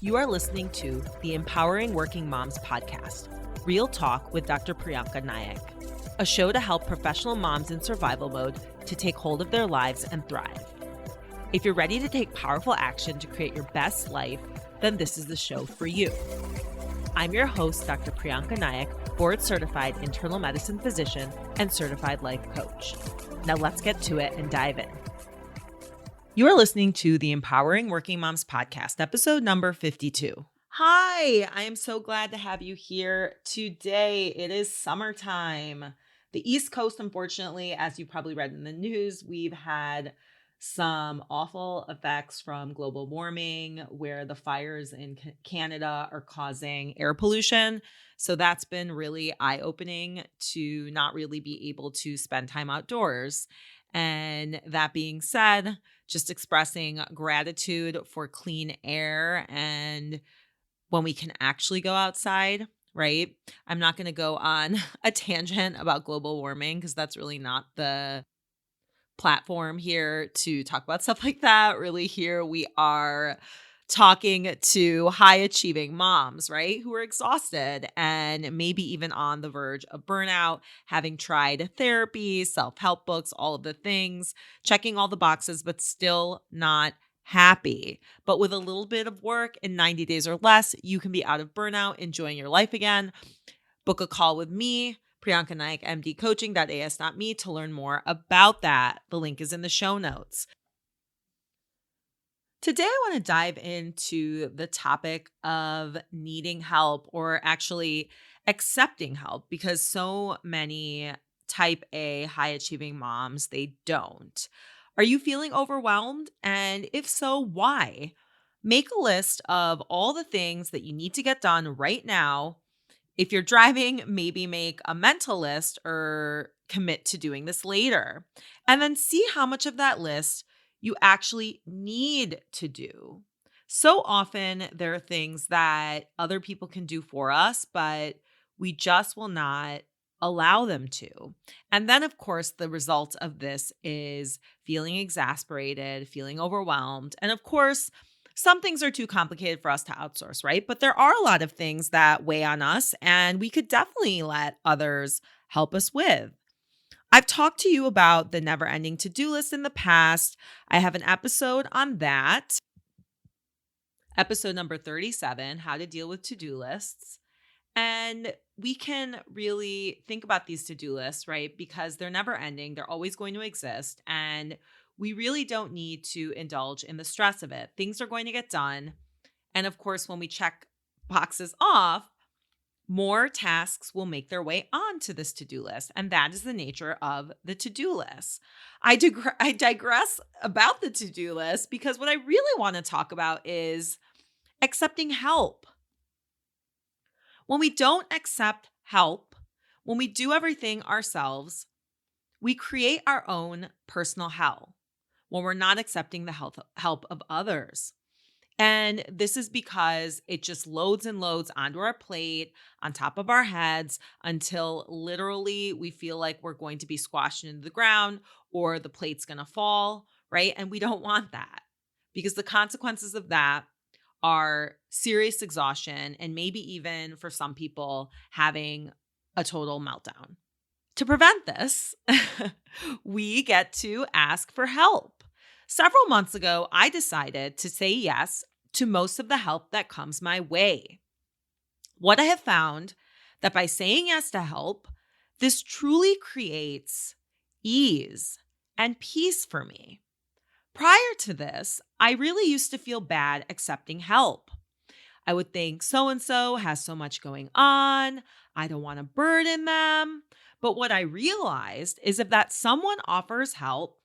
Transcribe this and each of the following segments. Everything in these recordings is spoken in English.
You are listening to the Empowering Working Moms podcast, Real Talk with Dr. Prianca Naik, a show to help professional moms in survival mode to take hold of their lives and thrive. If you're ready to take powerful action to create your best life, then this is the show for you. I'm your host, Dr. Prianca Naik, board-certified internal medicine physician and certified life coach. Now let's get to it and dive in. You are listening to the Empowering Working Moms podcast, episode number 52. Hi, I am so glad to have you here today. It is summertime. The East Coast, unfortunately, as you probably read in the news, we've had some awful effects from global warming where the fires in Canada are causing air pollution. So that's been really eye-opening to not really be able to spend time outdoors. And that being said, just expressing gratitude for clean air and when we can actually go outside, right? I'm not going to go on a tangent about global warming because that's really not the platform here to talk about stuff like that. Really, here we are talking to high achieving moms, right? Who are exhausted and maybe even on the verge of burnout, having tried therapy, self-help books, all of the things, checking all the boxes, but still not happy. But with a little bit of work in 90 days or less, you can be out of burnout, enjoying your life again. Book a call with me, Prianca Naik, MD coaching.as.me to learn more about that. The link is in the show notes. Today, I want to dive into the topic of needing help or actually accepting help because so many type A high achieving moms, they don't. Are you feeling overwhelmed? And if so, why? Make a list of all the things that you need to get done right now. If you're driving, maybe make a mental list or commit to doing this later. And then see how much of that list you actually need to do. So often there are things that other people can do for us, but we just will not allow them to. And then, of course, the result of this is feeling exasperated, feeling overwhelmed. And of course, some things are too complicated for us to outsource, right? But there are a lot of things that weigh on us and we could definitely let others help us with. I've talked to you about the never-ending to-do list in the past. I have an episode on that. Episode number 37, how to deal with to-do lists. And we can really think about these to-do lists, right? Because they're never ending. They're always going to exist. And we really don't need to indulge in the stress of it. Things are going to get done. And of course, when we check boxes off, more tasks will make their way onto this to-do list. And that is the nature of the to-do list. I digress about the to-do list because what I really want to talk about is accepting help. When we don't accept help, when we do everything ourselves, we create our own personal hell when we're not accepting the help of others. And this is because it just loads and loads onto our plate, on top of our heads, until literally we feel like we're going to be squashed into the ground or the plate's going to fall, right? And we don't want that because the consequences of that are serious exhaustion and maybe even for some people having a total meltdown. To prevent this, we get to ask for help. Several months ago, I decided to say yes to most of the help that comes my way. What I have found that by saying yes to help, this truly creates ease and peace for me. Prior to this, I really used to feel bad accepting help. I would think so-and-so has so much going on. I don't want to burden them. But what I realized is if that someone offers help,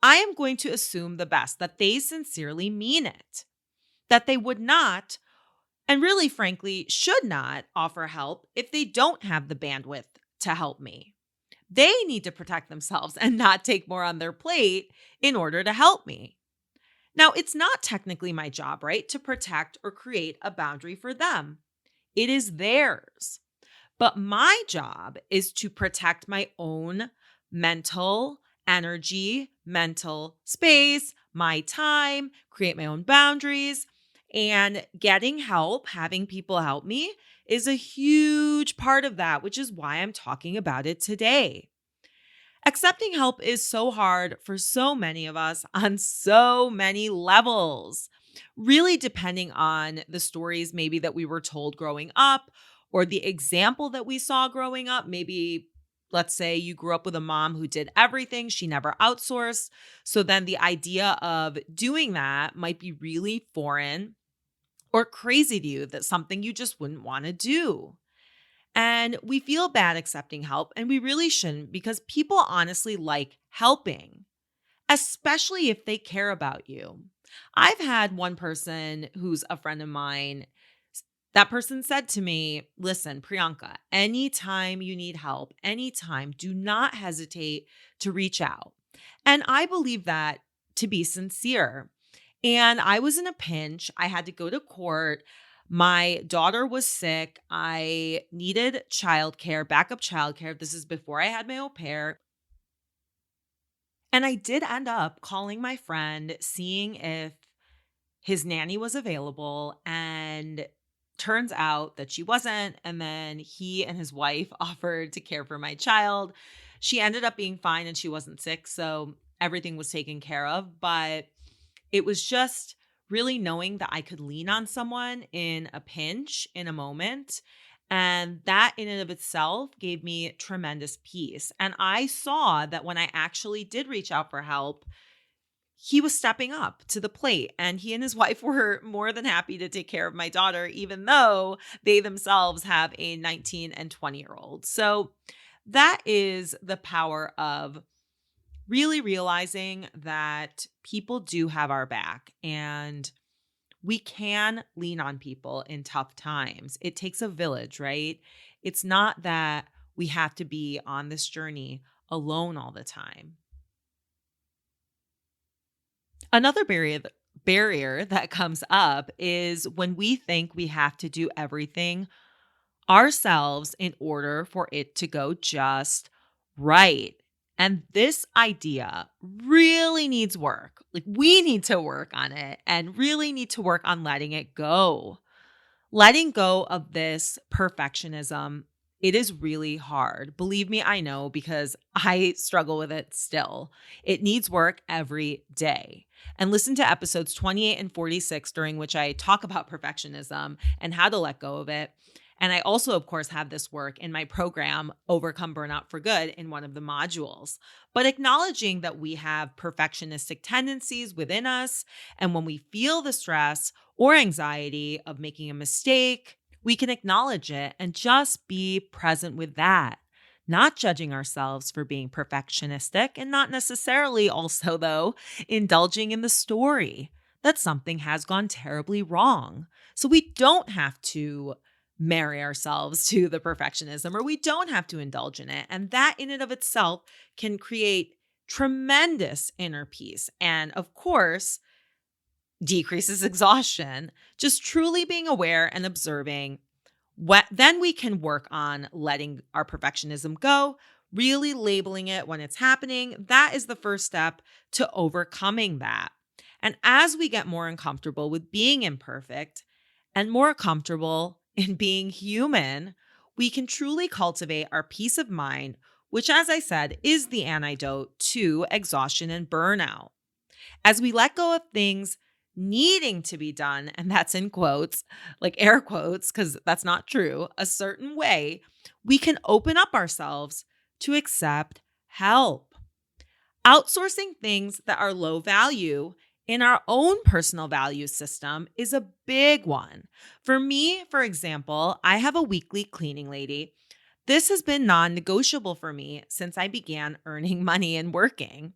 I am going to assume the best, that they sincerely mean it, that they would not, and really, frankly, should not offer help if they don't have the bandwidth to help me. They need to protect themselves and not take more on their plate in order to help me. Now, it's not technically my job, right, to protect or create a boundary for them. It is theirs. But my job is to protect my own mental energy, mental space, my time, create my own boundaries. And getting help, having people help me, is a huge part of that, which is why I'm talking about it today. Accepting help is so hard for so many of us on so many levels, really depending on the stories maybe that we were told growing up or the example that we saw growing up. Maybe, let's say you grew up with a mom who did everything, she never outsourced. So then the idea of doing that might be really foreign or crazy to you, that's something you just wouldn't want to do. And we feel bad accepting help, and we really shouldn't because people honestly like helping, especially if they care about you. I've had one person who's a friend of mine. That person said to me, listen, Priyanka, anytime you need help, anytime, do not hesitate to reach out. And I believe that to be sincere. And I was in a pinch. I had to go to court. My daughter was sick. I needed childcare, backup childcare. This is before I had my au pair. And I did end up calling my friend, seeing if his nanny was available. And turns out that she wasn't. And then he and his wife offered to care for my child. She ended up being fine and she wasn't sick. So everything was taken care of. But it was just really knowing that I could lean on someone in a pinch, in a moment. And that in and of itself gave me tremendous peace. And I saw that when I actually did reach out for help, he was stepping up to the plate and he and his wife were more than happy to take care of my daughter, even though they themselves have a 19 and 20-year-old. So that is the power of really realizing that people do have our back and we can lean on people in tough times. It takes a village, right? It's not that we have to be on this journey alone all the time. Another barrier that comes up is when we think we have to do everything ourselves in order for it to go just right. And this idea really needs work. Like we need to work on it and really need to work on letting it go. Letting go of this perfectionism, it is really hard. Believe me, I know because I struggle with it still. It needs work every day. And listen to episodes 28 and 46, during which I talk about perfectionism and how to let go of it. And I also, of course, have this work in my program, Overcome Burnout for Good, in one of the modules. But acknowledging that we have perfectionistic tendencies within us, and when we feel the stress or anxiety of making a mistake, we can acknowledge it and just be present with that, not judging ourselves for being perfectionistic and not necessarily also, though, indulging in the story that something has gone terribly wrong. So we don't have to marry ourselves to the perfectionism or we don't have to indulge in it. And that in and of itself can create tremendous inner peace. And of course, decreases exhaustion. Just truly being aware and observing what then we can work on letting our perfectionism go, really labeling it when it's happening. That is the first step to overcoming that. And as we get more uncomfortable with being imperfect and more comfortable in being human, we can truly cultivate our peace of mind, which, as I said, is the antidote to exhaustion and burnout. As we let go of things needing to be done, and that's in quotes, like air quotes, because that's not true, a certain way, we can open up ourselves to accept help. Outsourcing things that are low value in our own personal value system is a big one. For me, for example, I have a weekly cleaning lady. This has been non negotiable for me since I began earning money and working.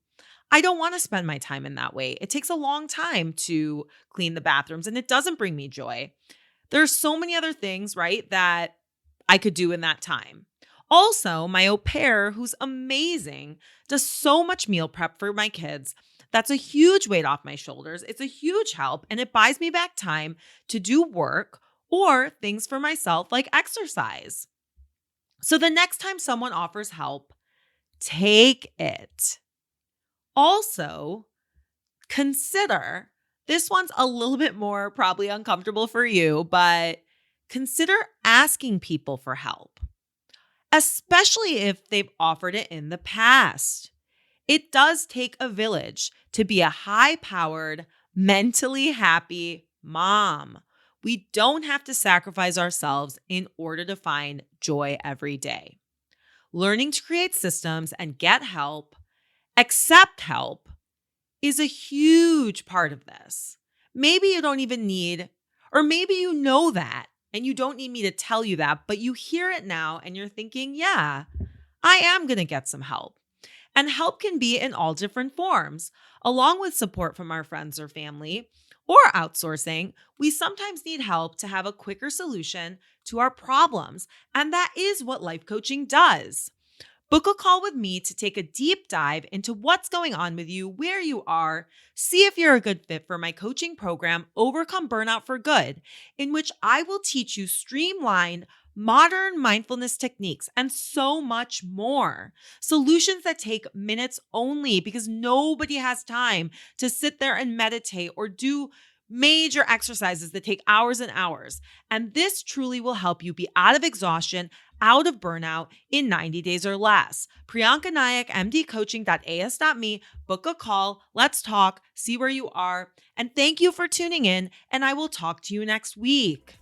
I don't want to spend my time in that way. It takes a long time to clean the bathrooms and it doesn't bring me joy. There's so many other things, right, that I could do in that time. Also, my au pair, who's amazing, does so much meal prep for my kids. That's a huge weight off my shoulders. It's a huge help and it buys me back time to do work or things for myself like exercise. So the next time someone offers help, take it. Also, consider This one's a little bit more probably uncomfortable for you, but consider asking people for help, especially if they've offered it in the past. It does take a village to be a high-powered, mentally happy mom. We don't have to sacrifice ourselves in order to find joy every day. Learning to create systems and get help, accept help, is a huge part of this. Maybe you don't even need, or maybe you know that and you don't need me to tell you that, but you hear it now and you're thinking, yeah, I am going to get some help. And help can be in all different forms. Along with support from our friends or family or outsourcing, we sometimes need help to have a quicker solution to our problems. And that is what life coaching does. Book a call with me to take a deep dive into what's going on with you, where you are, see if you're a good fit for my coaching program, Overcome Burnout for Good, in which I will teach you streamlined, modern mindfulness techniques and so much more. Solutions that take minutes only because nobody has time to sit there and meditate or do major exercises that take hours and hours. And this truly will help you be out of exhaustion, out of burnout in 90 days or less. Prianca Naik, mdcoaching.as.me. Book a call. Let's talk. See where you are. And thank you for tuning in. And I will talk to you next week.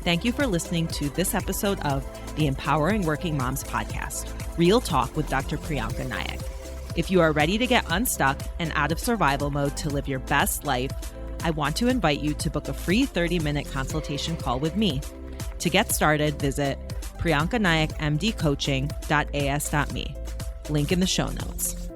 Thank you for listening to this episode of the Empowering Working Moms podcast, Real Talk with Dr. Prianca Naik. If you are ready to get unstuck and out of survival mode to live your best life, I want to invite you to book a free 30-minute consultation call with me. To get started, visit priancanaikmdcoaching.as.me. Link in the show notes.